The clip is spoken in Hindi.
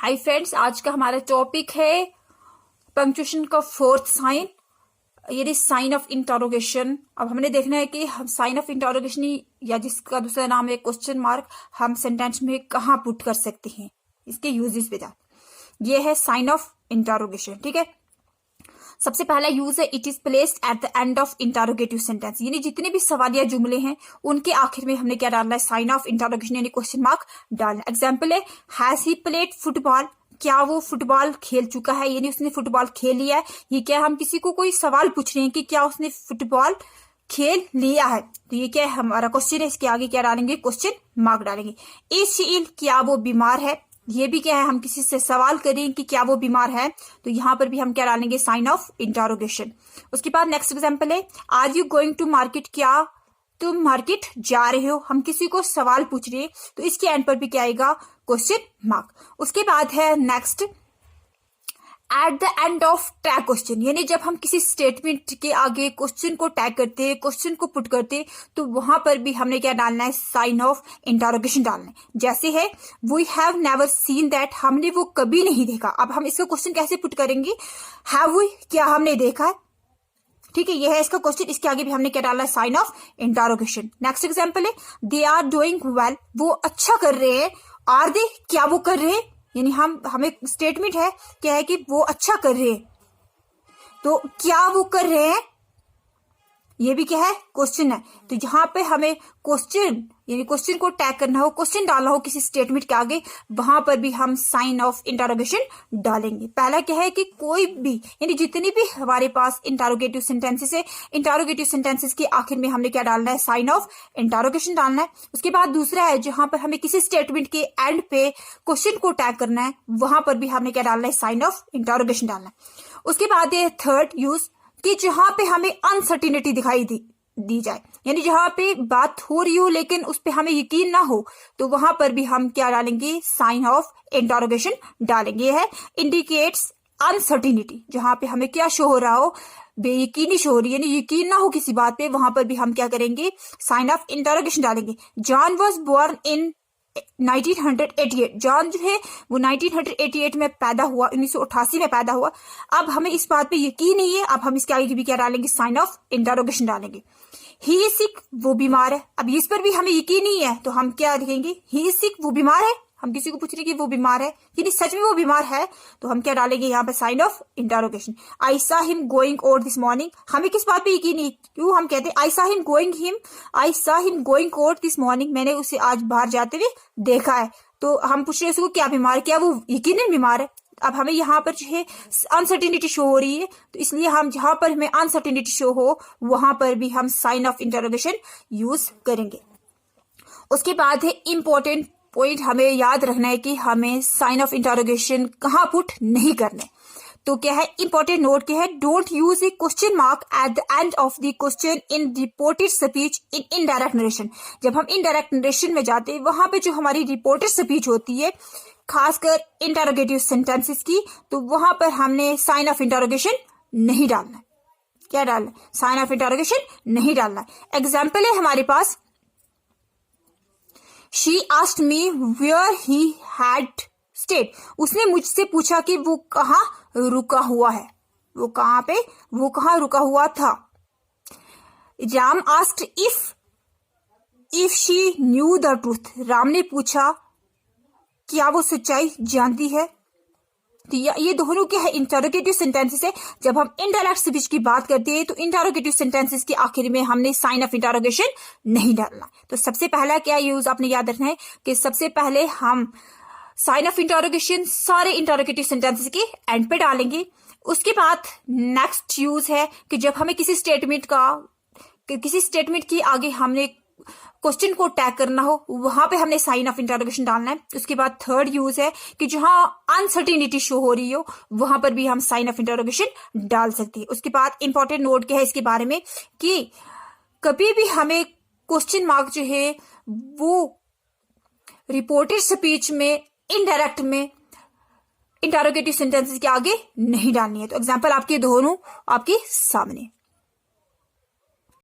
हाय फ्रेंड्स, आज का हमारा टॉपिक है पंक्चुएशन का फोर्थ साइन, ये साइन ऑफ इंटरोगेशन। अब हमने देखना है कि हम साइन ऑफ इंटरोगेशन या जिसका दूसरा नाम है क्वेश्चन मार्क हम सेंटेंस में कहाँ पुट कर सकते हैं, इसके यूजेस बता। ये है साइन ऑफ इंटरोगेशन। ठीक है, सबसे पहला यूज है it is placed at the end of interrogative sentence, यानी जितने भी सवालिया जुमले हैं उनके आखिर में हमने क्या डालना है, साइन ऑफ इंटरोगेशन यानी क्वेश्चन मार्क डालना। एग्जाम्पल है हैज ही प्लेड फुटबॉल, क्या वो फुटबॉल खेल चुका है, यानी उसने फुटबॉल खेल लिया है। ये क्या, हम किसी को कोई सवाल पूछ रहे हैं कि क्या उसने फुटबॉल खेल लिया है, तो ये क्या है हमारा क्वेश्चन है। इसके आगे क्या डालेंगे, क्वेश्चन मार्क डालेंगे। इज शी इल, क्या वो बीमार है, ये भी क्या है, हम किसी से सवाल करें कि क्या वो बीमार है, तो यहां पर भी हम क्या डालेंगे, साइन ऑफ इंटरोगेशन। उसके बाद नेक्स्ट एग्जांपल है are you going to market, क्या तुम मार्केट जा रहे हो, हम किसी को सवाल पूछ रहे हैं, तो इसके एंड पर भी क्या आएगा, क्वेश्चन मार्क। उसके बाद है next at the end of tag question, यानी जब हम किसी स्टेटमेंट के आगे क्वेश्चन को टैग करते हैं, क्वेश्चन को पुट करते हैं, तो वहां पर भी हमने क्या डालना है, साइन ऑफ इंटरोगेशन डालना है। जैसे है we have never seen that, हमने वो कभी नहीं देखा। अब हम इसका क्वेश्चन कैसे पुट करेंगे, हैव वी, क्या हमने देखा है। ठीक है, यह है इसका क्वेश्चन। इसके आगे भी हमने क्या डालना है, sign of interrogation. Next example है दे आर डूइंग वेल, वो अच्छा कर रहे हैं। आर दे, क्या वो कर रहे हैं, यानी हमें स्टेटमेंट है क्या है कि वो अच्छा कर रहे हैं, तो क्या वो कर रहे हैं, ये भी क्या है, क्वेश्चन है। तो यहाँ पे हमें क्वेश्चन यानी क्वेश्चन को टैग करना हो, क्वेश्चन डालना हो किसी स्टेटमेंट के आगे, वहां पर भी हम साइन ऑफ इंटरोगेशन डालेंगे। पहला क्या है कि कोई भी यानी जितनी भी हमारे पास इंटरोगेटिव सेंटेंसेस है, इंटरोगेटिव सेंटेंसेस के आखिर में हमने क्या डालना है, साइन ऑफ इंटरोगेशन डालना है। उसके बाद दूसरा है जहां पर हमें किसी स्टेटमेंट के एंड पे क्वेश्चन को टैग करना है, वहां पर भी हमने क्या डालना है, साइन ऑफ इंटरोगेशन डालना है। उसके बाद है थर्ड यूज कि जहां पे हमें अनसर्टिनिटी दिखाई दी जाए, यानी जहां पे बात हो रही हो लेकिन उस पे हमें यकीन ना हो, तो वहां पर भी हम क्या डालेंगे, साइन ऑफ इंटरोगेशन डालेंगे। है इंडिकेट्स अनसर्टिनिटी, जहां पे हमें क्या शो हो रहा हो, बेयकीनी शो हो रही है, यानी यकीन ना हो किसी बात पे, वहां पर भी हम क्या करेंगे, साइन ऑफ इंटरोगेशन डालेंगे। John was born in 1988, John जो है वो 1988 में पैदा हुआ, 1988 में पैदा हुआ। अब हमें इस बात पे यकीन नहीं है, अब हम इसके आगे भी क्या डालेंगे, साइन ऑफ इंटरोगेशन डालेंगे। ही इज सिक, वो बीमार है। अब इस पर भी हमें यकीन नहीं है, तो हम क्या लिखेंगे, ही इज सिक, वो बीमार है। हम किसी को पूछ रहे कि वो बीमार है, यदि सच में वो बीमार है, तो हम क्या डालेंगे यहाँ पे, sign of interrogation. I saw him going out this morning, हमें किस बात पे यकीन नहीं, क्यों हम कहते हैं I saw him going out this morning, मैंने उसे आज बाहर जाते हुए देखा है। तो हम पूछ रहे हैं उसको क्या बीमार है, क्या वो यकीनन बीमार है। अब हमें यहाँ पर जो है अनसर्टिनिटी शो हो रही है, तो इसलिए हम जहां पर हमें अनसर्टिनिटी शो हो वहां पर भी हम साइन ऑफ इंटरोगेशन यूज करेंगे। उसके बाद है इंपॉर्टेंट पॉइंट, हमें याद रखना है कि हमें साइन ऑफ इंटरोगेशन कहाँ पुट नहीं करने। तो क्या है, इंपॉर्टेंट नोट क्या है, don't use A question mark at the end of the question in reported speech in indirect narration. जब हम इनडायरेक्ट नरेशन में जाते हैं, वहां पे जो हमारी रिपोर्टेड स्पीच होती है, खासकर इंटरोगेटिव सेंटेंसेस की, तो वहां पर हमने साइन ऑफ इंटरोगेशन नहीं डालना है। क्या डालना है, साइन ऑफ इंटरोगेशन नहीं डालना है। एग्जाम्पल है हमारे पास, She asked me where he had stayed, उसने मुझसे पूछा कि वो कहाँ रुका हुआ है, वो कहाँ रुका हुआ था। Ram asked if she knew the truth, Ram ने पूछा क्या वो सच्चाई जानती है। तो ये दोनों क्या है, इंटरोगेटिव सेंटेंसेस है। जब हम इनडायरेक्ट स्पीच की बात करते हैं, तो इंटरोगेटिव सेंटेंसेस के आखिर में हमने साइन ऑफ इंटरोगेशन नहीं डालना। तो सबसे पहला क्या यूज आपने याद रखना है कि सबसे पहले हम साइन ऑफ इंटरोगेशन सारे इंटरोगेटिव सेंटेंसेस के एंड पे डालेंगे। उसके बाद नेक्स्ट यूज है कि जब हमें किसी स्टेटमेंट की आगे हमने क्वेश्चन को टैग करना हो, वहां पे हमने साइन ऑफ इंटरोगेशन डालना है। उसके बाद थर्ड यूज है कि जहां अनसर्टिनिटी शो हो रही हो, वहां पर भी हम साइन ऑफ इंटरोगेशन डाल सकते हैं। उसके बाद इंपॉर्टेंट नोट क्या है इसके बारे में कि कभी भी हमें क्वेश्चन मार्क जो है वो रिपोर्टेड स्पीच में, इनडायरेक्ट में, इंटरोगेटिव सेंटेंसेस के आगे नहीं डालनी है। तो एग्जाम्पल आपके दोनों आपके सामने।